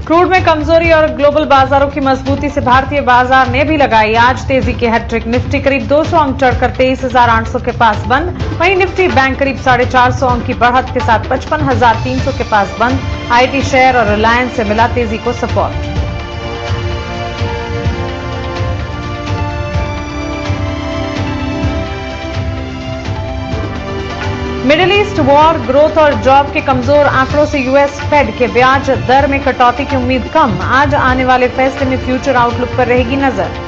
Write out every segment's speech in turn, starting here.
Crude में कमजोरी और ग्लोबल बाजारों की मजबूती से भारतीय बाजार ने भी लगाई आज तेजी की हैट्रिक। निफ्टी करीब 200 अंक चढ़कर 23,800 के पास बंद। वहीं निफ्टी बैंक करीब 450 अंक की बढ़त के साथ 55,300 के पास बंद। आईटी शेयर और रिलायंस से मिला तेजी को support. Middle east war, growth और जॉब के कमजोर आंकड़ों से यूएस फेड के ब्याज दर में कटौती की उम्मीद कम। आज आने वाले फैसले में फ्यूचर आउटलुक पर रहेगी नजर।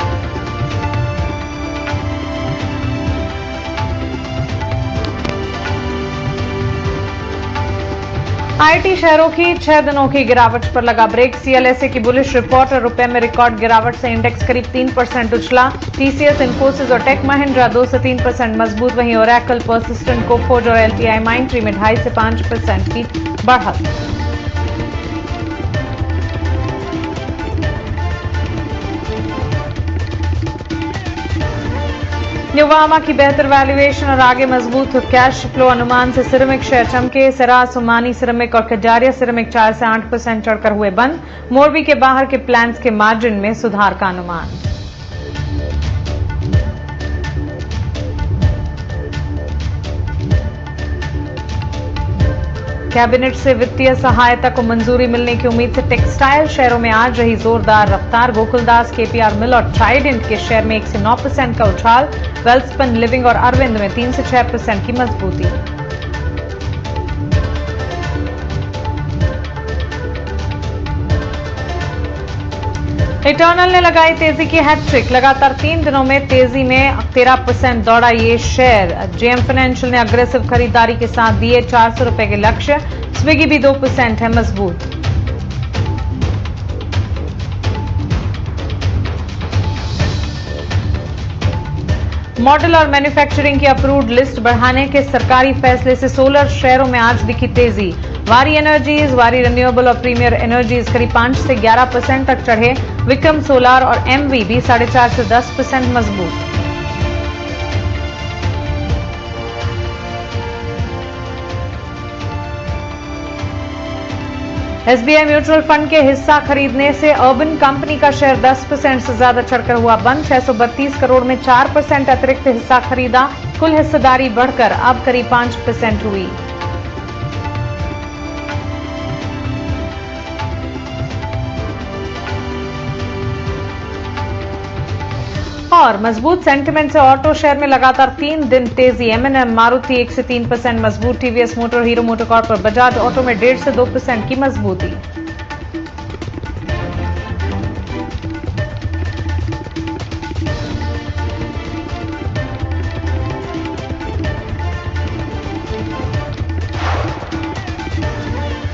आईटी शेयरों की 6 दिनों की गिरावट पर लगा ब्रेक। सीएलएसए की बुलिश रिपोर्ट और रुपए में रिकॉर्ड गिरावट से इंडेक्स करीब 3% उछला। टीसीएस, इन्फोसिस और टेक महिंद्रा 2 से 3% मजबूत। वहीं ओरेकल, पर्सिस्टेंट, कोफोर्ज और एलटीआई माइंडट्री में 2.5 से 5% की बढ़त। न्यूवामा की बेहतर वैल्यूएशन और आगे मजबूत कैश फ्लो अनुमान से सिरेमिक शेयर चमके। सेरास, ओमानी सिरेमिक और कजारिया सिरेमिक 4 से 8% चढ़कर हुए बंद। मोरबी के बाहर के प्लांट्स के मार्जिन में सुधार का अनुमान। कैबिनेट से वित्तीय सहायता को मंजूरी मिलने की उम्मीद से टेक्सटाइल शेयरों में आज रही जोरदार रफ्तार। गोकुलदास, केपीआर मिल और ट्राइडेंट के शेयर में 1 से 9% का उछाल। वेल्सपन लिविंग और अरविंद में 3 से 6% की मजबूती। इटर्नल ने लगाई तेजी की हैट्रिक। लगातार 3 दिनों में तेजी में 13% दौड़ा ये शेयर। जेएम फाइनेंशियल ने अग्रेसिव खरीदारी के साथ दिए 400 रुपए के लक्ष्य। स्विगी भी 2% है मजबूत। मॉडल और मैन्युफैक्चरिंग की अप्रूव्ड लिस्ट बढ़ाने के सरकारी फैसले से सोलर शेयरों में आज दिखी तेजी। वारी एनर्जीज, वारी रिन्यूएबल और प्रीमियर एनर्जीज करीब 5 से 11% तक चढ़े। विक्रम सोलार और एमवी भी 4.5 से 10% मजबूत। एसबीआई म्यूचुअल फंड के हिस्सा खरीदने से अर्बन कंपनी का शेयर 10% से ज्यादा चढ़कर हुआ बंद। 632 करोड़ में 4% अतिरिक्त हिस्सा खरीदा। कुल हिस्सेदारी बढ़कर अब करीब 5% हुई। और मजबूत सेंटिमेंट से ऑटो शेयर में लगातार 3 दिन तेजी। एमएनएम, मारुति 1 से 3% मजबूत। टीवीएस मोटर, हीरो मोटोकॉर्प और बजाज ऑटो में 1.5 से 2% की मजबूती।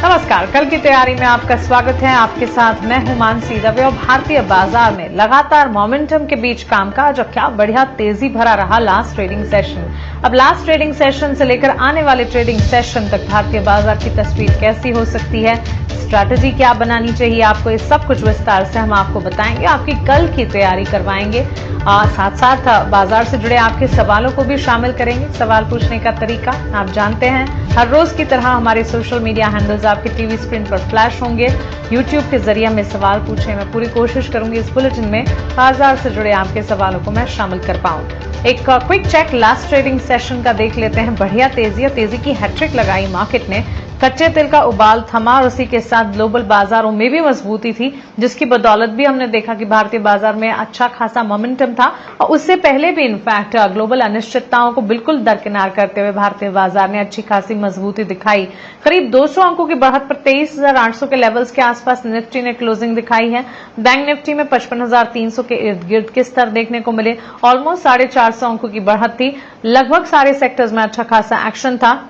नमस्कार, कल की तैयारी में आपका स्वागत है। आपके साथ मैं हूं मानसी दवे। और भारतीय बाजार में लगातार मोमेंटम के बीच कामकाज और क्या बढ़िया तेजी भरा रहा लास्ट ट्रेडिंग सेशन। अब लास्ट ट्रेडिंग सेशन से लेकर आने वाले ट्रेडिंग सेशन तक भारतीय बाजार की तस्वीर कैसी हो सकती है, स्ट्रैटेजी क्या बनानी चाहिए आपको, ये सब कुछ विस्तार से हम आपको बताएंगे, आपकी कल की तैयारी करवाएंगे। साथ साथ बाजार से जुड़े आपके सवालों को भी शामिल करेंगे। सवाल पूछने का तरीका आप जानते हैं, हर रोज की तरह हमारे सोशल मीडिया हैंडल्स आपकी टीवी स्क्रीन पर फ्लैश होंगे। यूट्यूब के जरिए में सवाल पूछें। मैं पूरी कोशिश करूंगी इस बुलेटिन में बाजार से जुड़े आपके सवालों को मैं शामिल कर पाऊं। एक quick check last trading session का देख लेते हैं। बढ़िया तेजी और तेजी की हैट्रिक लगाई मार्केट ने। कच्चे तेल का उबाल थमा और उसी के साथ ग्लोबल बाजारों में भी मजबूती थी, जिसकी बदौलत भी हमने देखा कि भारतीय बाजार में अच्छा खासा मोमेंटम था। और उससे पहले भी इनफैक्ट ग्लोबल अनिश्चितताओं को बिल्कुल दरकिनार करते हुए भारतीय बाजार ने अच्छी खासी मजबूती दिखाई। करीब 200 अंकों की बढ़त पर 23,800 के लेवल्स के आसपास निफ्टी ने क्लोजिंग दिखाई है। बैंक निफ्टी में 55,300 के इर्द गिर्द के स्तर देखने को मिले। ऑलमोस्ट 450 अंकों की बढ़त थी। लगभग सारे सेक्टर्स में अच्छा खासा एक्शन था।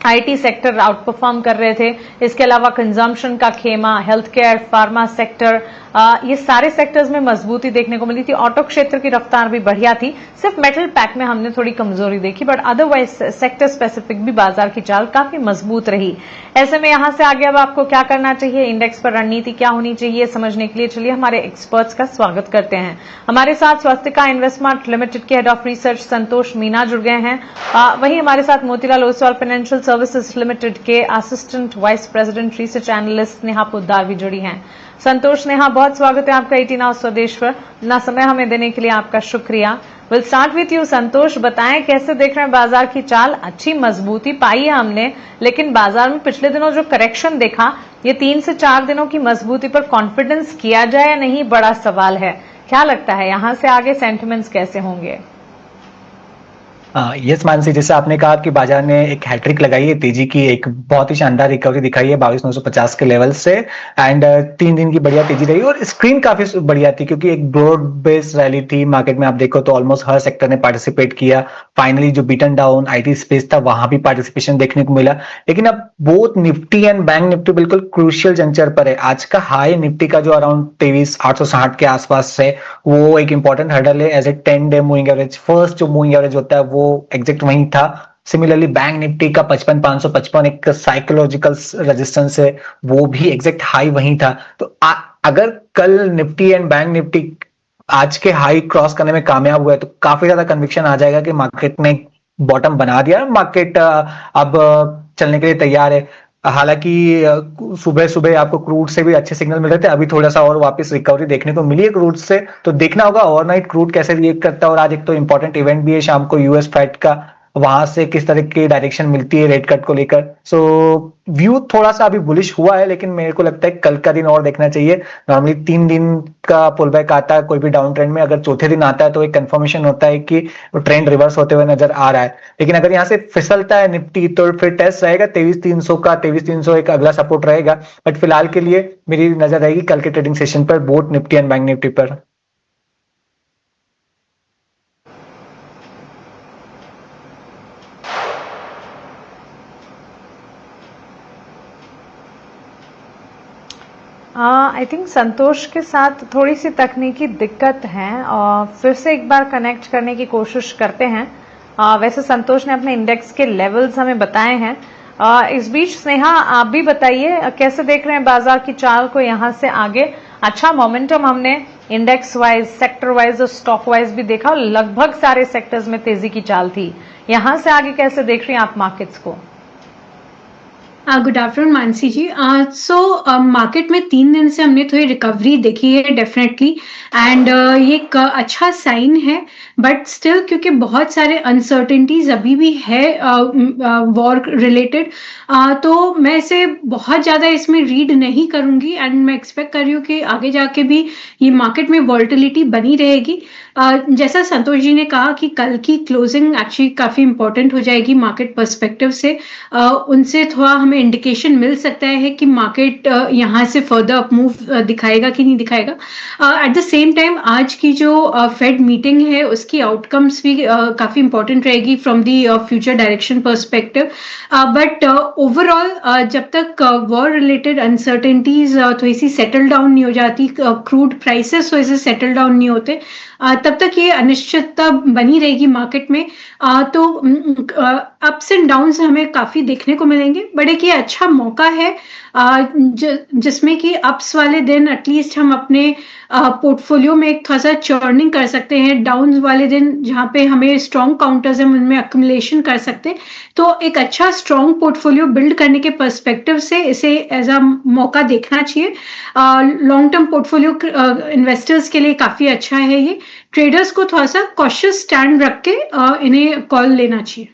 आईटी सेक्टर आउट परफॉर्म कर रहे थे। इसके अलावा कंजम्पशन का खेमा, हेल्थ केयर, फार्मा सेक्टर, ये सारे सेक्टर्स में मजबूती देखने को मिली थी। ऑटो क्षेत्र की रफ्तार भी बढ़िया थी। सिर्फ मेटल पैक में हमने थोड़ी कमजोरी देखी, बट अदरवाइज सेक्टर स्पेसिफिक भी बाजार की चाल काफी मजबूत रही। ऐसे में यहां से आगे अब आपको क्या करना चाहिए, इंडेक्स पर रणनीति क्या होनी चाहिए, समझने के लिए चलिए हमारे एक्सपर्ट्स का स्वागत करते हैं। हमारे साथ स्वास्तिका इन्वेस्टमेंट लिमिटेड के head of research Santosh Meena जुड़ गए हैं। वहीं हमारे साथ Motilal Oswal financial services limited के assistant vice president research analyst Neha Poddar भी जुड़ी हैं। संतोष नेहा, बहुत स्वागत है आपका 18 आवर्स स्वदेश पर। अपना समय हमें देने के लिए आपका शुक्रिया। विल स्टार्ट विथ यू संतोष, बताएं कैसे देख रहे हैं बाजार की चाल। अच्छी मजबूती पाई है हमने, लेकिन बाजार में पिछले दिनों जो करेक्शन देखा, ये 3 से 4 दिनों की मजबूती पर कॉन्फिडेंस किया जाए या नहीं, बड़ा सवाल है। क्या लगता है यहां से आगे सेंटिमेंट्स कैसे होंगे? यस मानसी, जैसे आपने कहा कि बाजार ने एक हैट्रिक लगाई है, तेजी की एक बहुत ही शानदार रिकवरी दिखाई है 22,950 के लेवल से। एंड 3 दिन की बढ़िया तेजी रही और स्क्रीन काफी बढ़िया थी, क्योंकि एक ब्रॉड बेस रैली थी मार्केट में। आप देखो तो ऑलमोस्ट हर सेक्टर ने पार्टिसिपेट किया। फाइनली जो बीटन डाउन आईटी स्पेस था, वहां भी पार्टिसिपेशन देखने को मिला। लेकिन अब both Nifty and bank Nifty बिल्कुल क्रूशियल जंक्चर पर है। आज का हाई निफ्टी का जो अराउंड 23,860 के आसपास है, वो एक इंपॉर्टेंट हर्डल है as a 10 day moving average. First जो मूविंग एवरेज होता है वो एग्जैक्ट वही था। सिमिलरली बैंक निफ्टी का 55,555 एक साइकोलॉजिकल रेजिस्टेंस है, वो भी एग्जैक्ट हाई वही था। तो अगर कल निफ्टी एंड बैंक निफ्टी आज के हाई क्रॉस करने में कामयाब हुआ है, तो काफी ज्यादा कन्विक्शन आ जाएगा कि मार्केट ने बॉटम बना दिया। मार्केट अब चलने के लिए तैयार है। हालांकि सुबह सुबह आपको क्रूड से भी अच्छे सिग्नल मिल रहे थे, अभी थोड़ा सा और वापस रिकवरी देखने को मिली है क्रूड से। तो देखना होगा ओवरनाइट क्रूड कैसे रिएक्ट करता है। और आज एक तो इंपॉर्टेंट इवेंट भी है शाम को, यूएस फेड का, वहां से किस तरह की डायरेक्शन मिलती है रेट कट को लेकर। सो व्यू थोड़ा सा अभी बुलिश हुआ है, लेकिन मेरे को लगता है कल का दिन और देखना चाहिए। नॉर्मली 3 दिन का पुल बैक आता है कोई भी डाउन ट्रेंड में, अगर चौथे दिन आता है तो एक कंफर्मेशन होता है कि ट्रेंड रिवर्स होते हुए नजर आ रहा है। लेकिन अगर यहाँ से फिसलता है निफ्टी, तो फिर टेस्ट रहेगा 23,300 का। 23,300 एक अगला सपोर्ट रहेगा। बट फिलहाल के लिए मेरी नजर रहेगी कल के ट्रेडिंग सेशन पर, both Nifty and bank Nifty पर। आई थिंक संतोष के साथ थोड़ी सी तकनीकी दिक्कत है, और फिर से एक बार कनेक्ट करने की कोशिश करते हैं। वैसे संतोष ने अपने इंडेक्स के लेवल्स हमें बताए हैं। इस बीच स्नेहा, आप भी बताइए कैसे देख रहे हैं बाजार की चाल को यहां से आगे। अच्छा मोमेंटम हमने इंडेक्स वाइज, सेक्टर वाइज और स्टॉक वाइज भी देखा, और लगभग सारे सेक्टर्स में तेजी की चाल थी। यहां से आगे कैसे देख रही हैं आप मार्केट्स को? गुड आफ्टरनून मानसी जी। सो मार्केट में 3 दिन से हमने थोड़ी रिकवरी देखी है डेफिनेटली, एंड ये एक अच्छा साइन है। बट स्टिल क्योंकि बहुत सारे अनसर्टेनिटीज अभी भी है वॉर रिलेटेड, तो मैं इसे बहुत ज़्यादा इसमें रीड नहीं करूँगी, एंड मैं एक्सपेक्ट कर रही हूँ कि आगे जाके भी ये मार्केट में वॉलेटिलिटी बनी रहेगी। जैसा संतोष जी ने कहा कि कल की क्लोजिंग एक्चुअली काफ़ी इंपॉर्टेंट हो जाएगी मार्केट पर्सपेक्टिव से। उनसे थोड़ा हमें इंडिकेशन मिल सकता है कि मार्केट यहाँ से फर्दर अप मूव दिखाएगा कि नहीं दिखाएगा। एट द सेम टाइम आज की जो फेड मीटिंग है उसकी आउटकम्स भी काफ़ी इंपॉर्टेंट रहेगी from the future direction perspective. But overall जब तक वॉर रिलेटेड अनसर्टेनिटीज थोड़ी सी सेटल डाउन नहीं हो जाती, क्रूड प्राइसेस थोड़े से सेटल डाउन नहीं होते, तब तक ये अनिश्चितता बनी रहेगी मार्केट में। तो अप्स एंड डाउन्स हमें काफ़ी देखने को मिलेंगे, बट एक ये अच्छा मौका है जिसमें कि अप्स वाले दिन एटलीस्ट हम अपने पोर्टफोलियो में एक खासा चर्निंग कर सकते हैं, डाउन वाले दिन जहाँ पे हमें स्ट्रॉन्ग काउंटर्स हैं उनमें अक्यूमुलेशन कर सकते हैं। तो एक अच्छा स्ट्रॉन्ग पोर्टफोलियो बिल्ड करने के पर्सपेक्टिव से इसे एज अ मौका देखना चाहिए। लॉन्ग टर्म पोर्टफोलियो इन्वेस्टर्स के लिए काफ़ी अच्छा है ये। ट्रेडर्स को थोड़ा सा कॉशियस स्टैंड रख के इन्हें कॉल लेना चाहिए।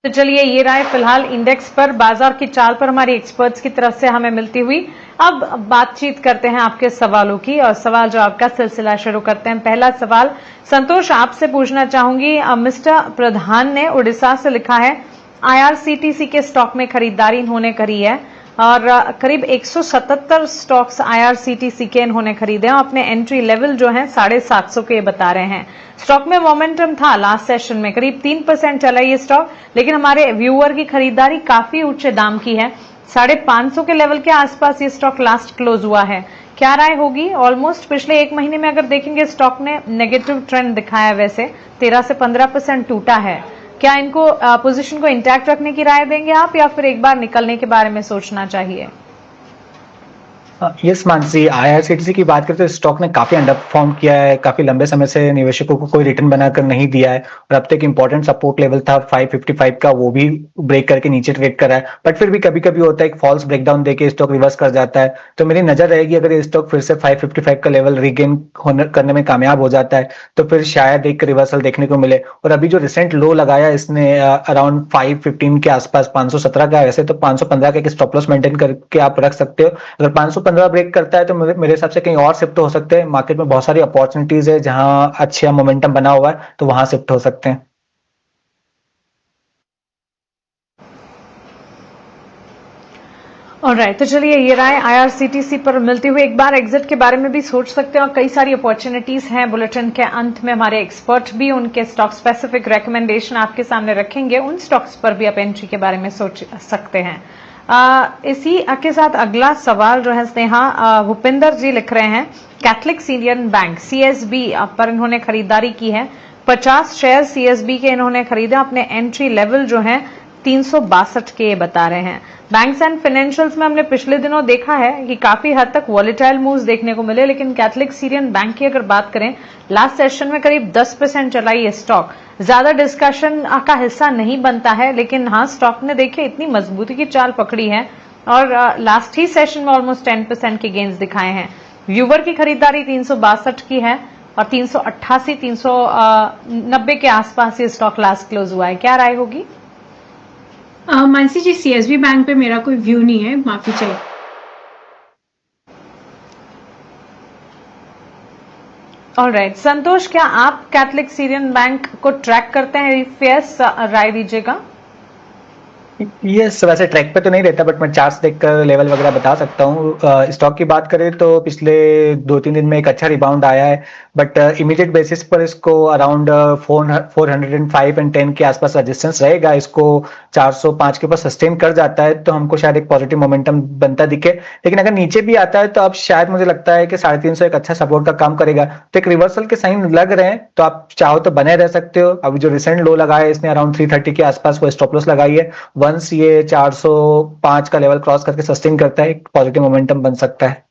तो चलिए, ये राय फिलहाल इंडेक्स पर, बाजार की चाल पर हमारी एक्सपर्ट्स की तरफ से हमें मिलती हुई। अब बातचीत करते हैं आपके सवालों की, और सवाल जवाब का सिलसिला शुरू करते हैं। पहला सवाल संतोष आपसे पूछना चाहूंगी। मिस्टर प्रधान ने उड़ीसा से लिखा है, आईआरसीटीसी के स्टॉक में खरीदारी इन्होंने करी है, और करीब 177 स्टॉक्स आईआरसीटीसी के इन्होंने खरीदे हैं। अपने एंट्री लेवल जो है 750 के बता रहे हैं। स्टॉक में मोमेंटम था लास्ट सेशन में, करीब 3% चला ये स्टॉक, लेकिन हमारे व्यूअर की खरीदारी काफी उच्च दाम की है। 550 के लेवल के आसपास ये स्टॉक लास्ट क्लोज हुआ है। क्या राय होगी? ऑलमोस्ट पिछले 1 महीने में अगर देखेंगे स्टॉक ने नेगेटिव ट्रेंड दिखाया, वैसे 13 से 15% टूटा है। क्या इनको पोजीशन को इंटैक्ट रखने की राय देंगे आप, या फिर एक बार निकलने के बारे में सोचना चाहिए? यस मानसी, आईआरसीटीसी की बात करें तो स्टॉक ने काफी अंडर परफॉर्म किया है, काफी लंबे समय से निवेशकों को कोई रिटर्न बनाकर नहीं दिया है और अब तक इंपॉर्टेंट सपोर्ट लेवल था 555 का, वो भी ब्रेक करके नीचे ट्रेड कर रहा है। बट फिर भी कभी कभी होता है, एक फॉल्स ब्रेकडाउन देके स्टॉक रिवर्स कर जाता है। तो मेरी नजर रहेगी, अगर ये स्टॉक फिर से 555 का लेवल रिगेन करने में कामयाब हो जाता है तो फिर शायद एक रिवर्सल देखने को मिले। और अभी जो रिसेंट लो लगाया इसने अराउंड 515 के आसपास, 517 का है वैसे, तो 515 का एक स्टॉप लॉस मेंटेन करके आप रख सकते हो। अगर 515 ब्रेक करता है तो मेरे हिसाब से कहीं और शिफ्ट हो सकते हैं। मार्केट में बहुत सारी अपॉर्चुनिटीज है, जहां अच्छा मोमेंटम बना हुआ है, तो वहां शिफ्ट हो सकते हैं। ऑलराइट, तो चलिए ये राय आईआरसीटीसी पर मिलते हुए एक बार एग्जिट के बारे में भी सोच सकते हैं और कई सारी अपॉर्चुनिटीज हैं। बुलेटिन के अंत में हमारे एक्सपर्ट भी उनके स्टॉक स्पेसिफिक रिकमेंडेशन आपके सामने रखेंगे, उन स्टॉक्स पर भी आप एंट्री के बारे में सोच सकते हैं। इसी के साथ अगला सवाल जो है स्नेहा भूपिंदर जी लिख रहे हैं, कैथलिक सीनियन बैंक सीएसबी पर इन्होंने खरीदारी की है, 50 शेयर सीएसबी के इन्होंने खरीदे, अपने एंट्री लेवल जो है 362 के बता रहे हैं। बैंक्स एंड फाइनेंशियल्स में हमने पिछले दिनों देखा है कि काफी हद तक वॉलेटाइल मूव्स देखने को मिले, लेकिन कैथलिक सीरियन बैंक की अगर बात करें, लास्ट सेशन में करीब 10% चला ये स्टॉक। ज्यादा डिस्कशन का हिस्सा नहीं बनता है, लेकिन हाँ, स्टॉक ने देखिए इतनी मजबूती की चाल पकड़ी है और लास्ट ही सेशन में ऑलमोस्ट 10% के गेन्स दिखाए हैं। व्यूवर की खरीदारी 362 की है और 388 390 के आसपास ये स्टॉक लास्ट क्लोज हुआ है। क्या राय होगी? मानसी जी, सीएसबी बैंक पे मेरा कोई व्यू नहीं है, माफी चाहिए। ऑलराइट, संतोष, क्या आप कैथलिक सीरियन बैंक को ट्रैक करते हैं? इफ यस, राय दीजिएगा। यस, वैसे ट्रैक पे तो नहीं रहता, बट मैं चार्ट्स देखकर लेवल वगैरह बता सकता हूँ। स्टॉक की बात करें तो पिछले 2-3 दिन में एक अच्छा रिबाउंड आया है, बट इमीडिएट बेसिस पर इसको अराउंड 405 एंड 10 के आसपास रेजिस्टेंस रहेगा। इसको 405 के ऊपर सस्टेन कर जाता है तो हमको शायद एक पॉजिटिव मोमेंटम बनता दिखे। लेकिन अगर नीचे भी आता है तो अब शायद मुझे लगता है कि 350 एक अच्छा सपोर्ट का काम करेगा। तो एक रिवर्सल के साइन लग रहे हैं, तो आप चाहो तो बने रह सकते हो। अभी जो रिसेंट लो लगाया है इसने अराउंड 330 के आसपास को स्टॉप लॉस लगाई है। वंस ये 405 का लेवल क्रॉस करके सस्टेन करता है, एक पॉजिटिव मोमेंटम बन सकता है।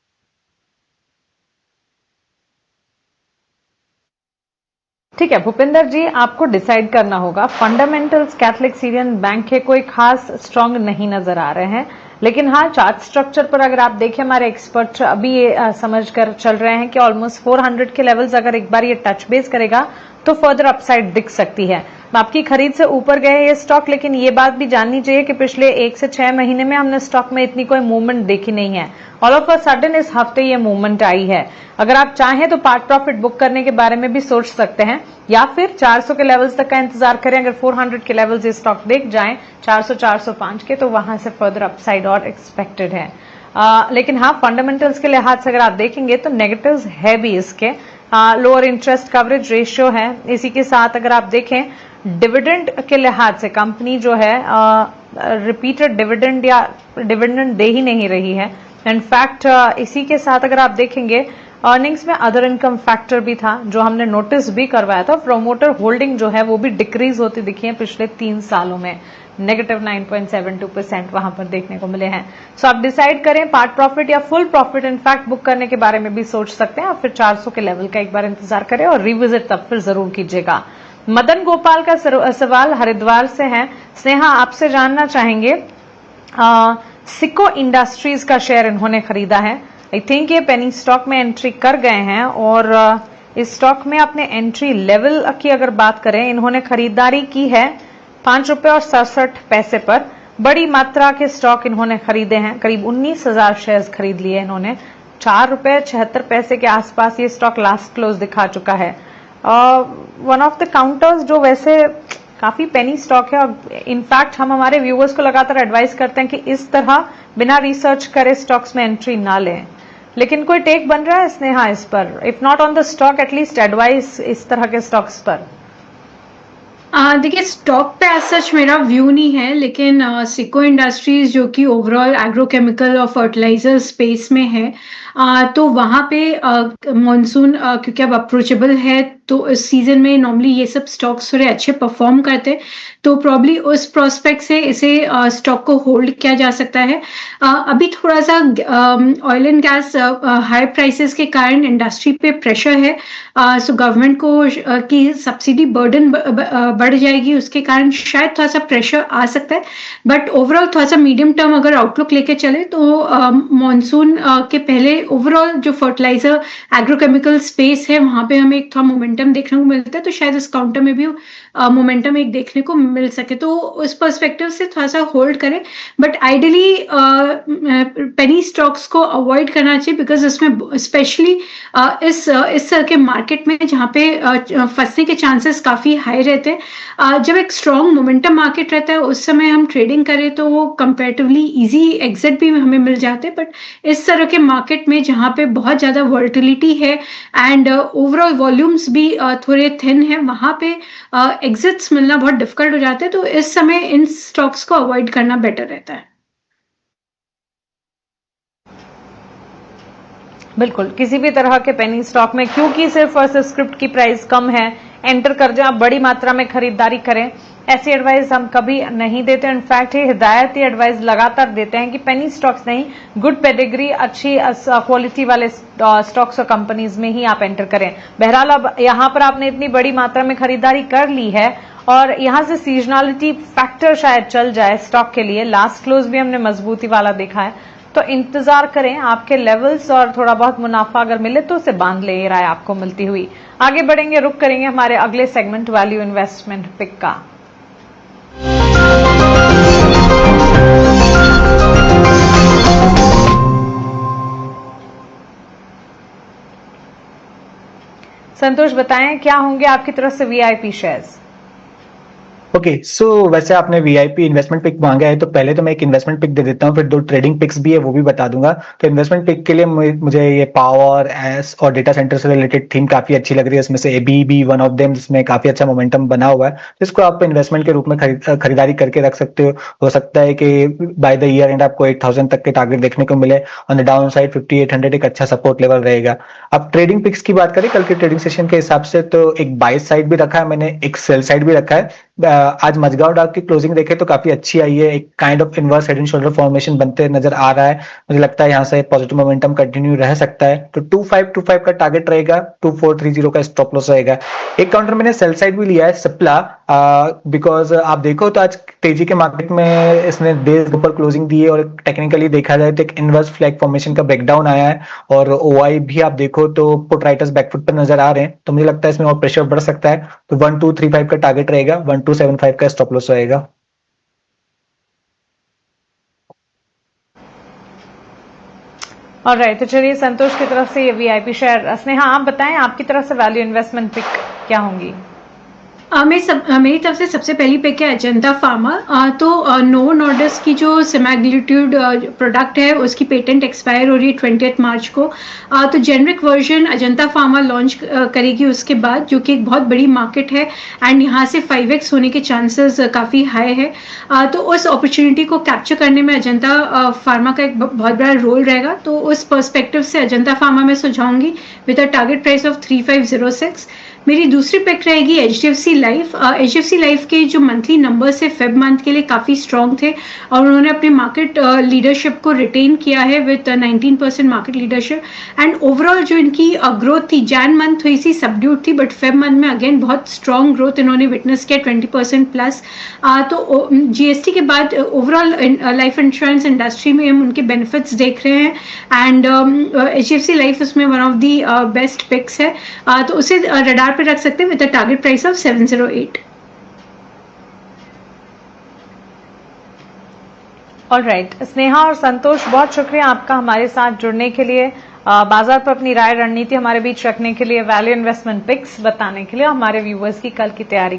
ठीक है भूपिंदर जी, आपको डिसाइड करना होगा। फंडामेंटल्स कैथलिक सीरियन बैंक के कोई खास स्ट्रांग नहीं नजर आ रहे हैं, लेकिन हाँ, चार्ट स्ट्रक्चर पर अगर आप देखें, हमारे एक्सपर्ट अभी ये समझ कर चल रहे हैं कि ऑलमोस्ट 400 के लेवल्स अगर एक बार ये टच बेस करेगा तो फर्दर अपसाइड दिख सकती है। आपकी खरीद से ऊपर गए ये स्टॉक, लेकिन ये बात भी जाननी चाहिए कि पिछले 1 से 6 महीने में हमने स्टॉक में इतनी कोई मूवमेंट देखी नहीं है। ऑल ऑफ अ सडन इस हफ्ते ये मूवमेंट आई है। अगर आप चाहें तो पार्ट प्रॉफिट बुक करने के बारे में भी सोच सकते हैं, या फिर 400 के लेवल्स तक का इंतजार करें। अगर 400 के लेवल्स ये स्टॉक देख जाएं, 400 405 के, तो वहां से फर्दर अपसाइड और एक्सपेक्टेड है। लेकिन हाँ, फंडामेंटल्स के लिहाज से अगर आप देखेंगे तो नेगेटिव्स है भी इसके। लोअर इंटरेस्ट कवरेज रेशियो है। इसी के साथ अगर आप देखें डिविडेंड के लिहाज से, कंपनी जो है रिपीटेड डिविडेंड या डिविडेंड दे ही नहीं रही है। इनफैक्ट इसी के साथ अगर आप देखेंगे अर्निंग्स में अदर इनकम फैक्टर भी था जो हमने नोटिस भी करवाया था। प्रोमोटर होल्डिंग जो है वो भी डिक्रीज होती दिखी है पिछले 3 सालों में, नेगेटिव 9.72% वहां पर देखने को मिले हैं। सो आप डिसाइड करें पार्ट प्रॉफिट या फुल प्रॉफिट इनफैक्ट बुक करने के बारे में भी सोच सकते हैं, और फिर 400 के लेवल का एक बार इंतजार करें और रिविजिट तब फिर जरूर कीजिएगा। मदन गोपाल का सवाल हरिद्वार से है। स्नेहा, आपसे जानना चाहेंगे, सिको इंडस्ट्रीज का शेयर इन्होंने खरीदा है। आई थिंक ये पेनी स्टॉक में एंट्री कर गए हैं, और इस स्टॉक में अपने एंट्री लेवल की अगर बात करें, इन्होंने खरीदारी की है 5 रुपए और 67 पर। बड़ी मात्रा के स्टॉक इन्होंने खरीदे हैं, करीब 19,000 शेयर्स खरीद लिए इन्होंने। 4 रुपए 76 के आसपास ये स्टॉक लास्ट क्लोज दिखा चुका है। वन ऑफ द काउंटर्स जो वैसे काफी पेनी स्टॉक है, और इनफैक्ट हम हमारे व्यूअर्स को लगातार एडवाइस करते हैं कि इस तरह बिना रिसर्च करे स्टॉक्स में एंट्री ना लें। लेकिन कोई टेक बन रहा है स्नेहा इस पर? If not on the stock, at least advice इस तरह के स्टॉक्स पर। देखिए, स्टॉक पे एज सच मेरा व्यू नहीं है, लेकिन सिको इंडस्ट्रीज जो कि ओवरऑल एग्रोकेमिकल और फर्टिलाइजर स्पेस में है, तो वहाँ पे मॉनसून क्योंकि अब अप्रोचेबल है, तो इस सीजन में नॉर्मली ये सब स्टॉक्स थोड़े अच्छे परफॉर्म करते हैं, तो प्रॉब्ली उस प्रोस्पेक्ट से इसे स्टॉक को होल्ड किया जा सकता है। अभी थोड़ा सा oil and gas high prices के कारण इंडस्ट्री पे प्रेशर है, सो गवर्नमेंट को की सब्सिडी बर्डन बढ़ जाएगी, उसके कारण शायद थोड़ा सा प्रेशर आ सकता है, बट ओवरऑल थोड़ा सा मीडियम टर्म अगर आउटलुक लेके चले तो मॉनसून के पहले ओवरऑल जो फर्टिलाइजर एग्रोकेमिकल स्पेस है वहां पे हमें एक थोड़ा मोमेंटम देखने को मिलता है, तो शायद इस काउंटर में भी मोमेंटम एक देखने को मिल सके, तो उस पर्सपेक्टिव से थोड़ा सा होल्ड करें, बट आइडियली पेनी स्टॉक्स को अवॉइड करना चाहिए, बिकॉज इसमें स्पेशली इस तरह के मार्केट में जहाँ पे फंसने के चांसेस काफी हाई रहते हैं, जब एक स्ट्रॉन्ग मोमेंटम मार्केट रहता है उस समय हम ट्रेडिंग करें तो वो कंपैरेटिवली इजी एग्जिट भी हमें मिल जाते हैं, बट इस तरह के मार्केट में जहाँ पे बहुत ज्यादा वॉलेटिलिटी है एंड ओवरऑल वॉल्यूम्स भी थोड़े थिन है, वहां पे एग्जिट्स मिलना बहुत डिफिकल्ट हो जाते हैं, तो इस समय इन स्टॉक्स को अवॉइड करना बेटर रहता है। बिल्कुल, किसी भी तरह के पेनी स्टॉक में क्योंकि सिर्फ और सिर्फ स्क्रिप्ट की प्राइस कम है, एंटर कर जाए, आप बड़ी मात्रा में खरीदारी करें, ऐसी एडवाइस हम कभी नहीं देते। इनफैक्ट ये हिदायती एडवाइस लगातार देते हैं कि पेनी स्टॉक्स नहीं, गुड पेडिग्री, अच्छी क्वालिटी वाले स्टॉक्स और कंपनीज में ही आप एंटर करें। बहरहाल अब यहां पर आपने इतनी बड़ी मात्रा में खरीदारी कर ली है और यहां से सीजनलिटी फैक्टर शायद चल जाए स्टॉक के लिए। लास्ट क्लोज भी हमने मजबूती वाला देखा है, तो इंतजार करें आपके लेवल्स और थोड़ा बहुत मुनाफा अगर मिले तो उसे बांध ले, ये राय आपको मिलती हुई। आगे बढ़ेंगे, रुक करेंगे हमारे अगले सेगमेंट वैल्यू इन्वेस्टमेंट पिक का। संतोष बताएं क्या होंगे आपकी तरफ से वीआईपी शेयर्स? ओके, सो वैसे आपने वीआईपी इन्वेस्टमेंट पिक मांगा है, तो पहले तो मैं एक इन्वेस्टमेंट पिक दे देता हूँ, फिर 2 ट्रेडिंग पिक्स भी है वो भी बता दूंगा। तो इन्वेस्टमेंट पिक के लिए मुझे ये पावर एस और डेटा सेंटर से रिलेटेड थीम काफी अच्छी लग रही है, इसमें से एबी भी वन ऑफ देम, जिसमें काफी अच्छा मोमेंटम बना हुआ है, जिसको आप इन्वेस्टमेंट के रूप में खरीदारी करके रख सकते हो सकता है कि बाय द ईयर एंड आपको 8000 तक के टारगेट देखने को मिले। ऑन द डाउन साइड 5800 एक अच्छा सपोर्ट लेवल रहेगा। अब ट्रेडिंग पिक्स की बात करें कल के ट्रेडिंग सेशन के हिसाब से, तो एक बाय साइड भी रखा है मैंने, एक सेल साइड भी रखा है। आज मजगांव डाक की क्लोजिंग देखे तो काफी अच्छी आई है, एक kind of inverse head and shoulder formation बनते नजर आ रहा है, मुझे लगता है यहाँ से पॉजिटिव मोमेंटम कंटिन्यू रह सकता है। तो 2525 का टारगेट रहेगा, 2430 का स्टॉप लॉस रहेगा। एक काउंटर मैंने सेल साइड भी लिया है सिप्ला, बिकॉज आप देखो तो आज तेजी के मार्केट में इसने डेज ऊपर क्लोजिंग दी है और टेक्निकली देखा जाए तो एक इनवर्स फ्लैग फॉर्मेशन का ब्रेकडाउन आया है, और ओआई भी आप देखो तो पुट राइटर्स बैकफुट पर नजर आ रहे हैं, तो मुझे लगता है इसमें और प्रेशर बढ़ सकता है। तो 1235 का टारगेट रहेगा, 1275 का स्टॉप लॉस रहेगा। ऑलराइट, तो चलिए संतोष की तरफ से ये वीआईपी शेयर। स्नेहा आप बताएं आपकी तरफ से वैल्यू इन्वेस्टमेंट पिक क्या होंगी? मेरी तरफ से सबसे पहली पिक है अजंता फार्मा। तो नोवो नॉर्डिस्क की जो सेमाग्लिट्यूड प्रोडक्ट है उसकी पेटेंट एक्सपायर हो रही है 20 मार्च को। तो generic version Ajanta pharma launch करेगी उसके बाद, जो कि एक बहुत बड़ी मार्केट है एंड यहाँ से 5x होने के चांसेस काफ़ी हाई है। तो उस अपॉर्चुनिटी को कैप्चर करने में अजंता फार्मा का एक बहुत बड़ा रोल रहेगा, तो उस पर्सपेक्टिव से अजंता फार्मा में सुझाऊंगी with a target price of 3506। मेरी दूसरी पिक रहेगी एचडीएफसी लाइफ। एचडीएफसी लाइफ के जो मंथली नंबर्स है फेब मंथ के लिए काफ़ी स्ट्रॉन्ग थे और उन्होंने अपनी मार्केट लीडरशिप को रिटेन किया है with 19% market leadership, and overall जो इनकी ग्रोथ थी जैन मंथ थोड़ी सी सबड्यूड थी, बट फेब मंथ में अगेन बहुत स्ट्रॉन्ग ग्रोथ इन्होंने विटनेस किया 20% प्लस। तो जीएसटी के बाद ओवरऑल लाइफ इंश्योरेंस इंडस्ट्री में हम उनके बेनिफिट्स देख रहे हैं एंड एचडीएफसी लाइफ उसमें one of the best picks है। तो उसे रडार पे रख सकते हैं with a target price of 708। Alright, Sneha और संतोष बहुत शुक्रिया आपका हमारे साथ जुड़ने के लिए, बाजार पर अपनी राय रणनीति हमारे बीच रखने के लिए, वैल्यू इन्वेस्टमेंट पिक्स बताने के लिए, हमारे व्यूअर्स की कल की तैयारी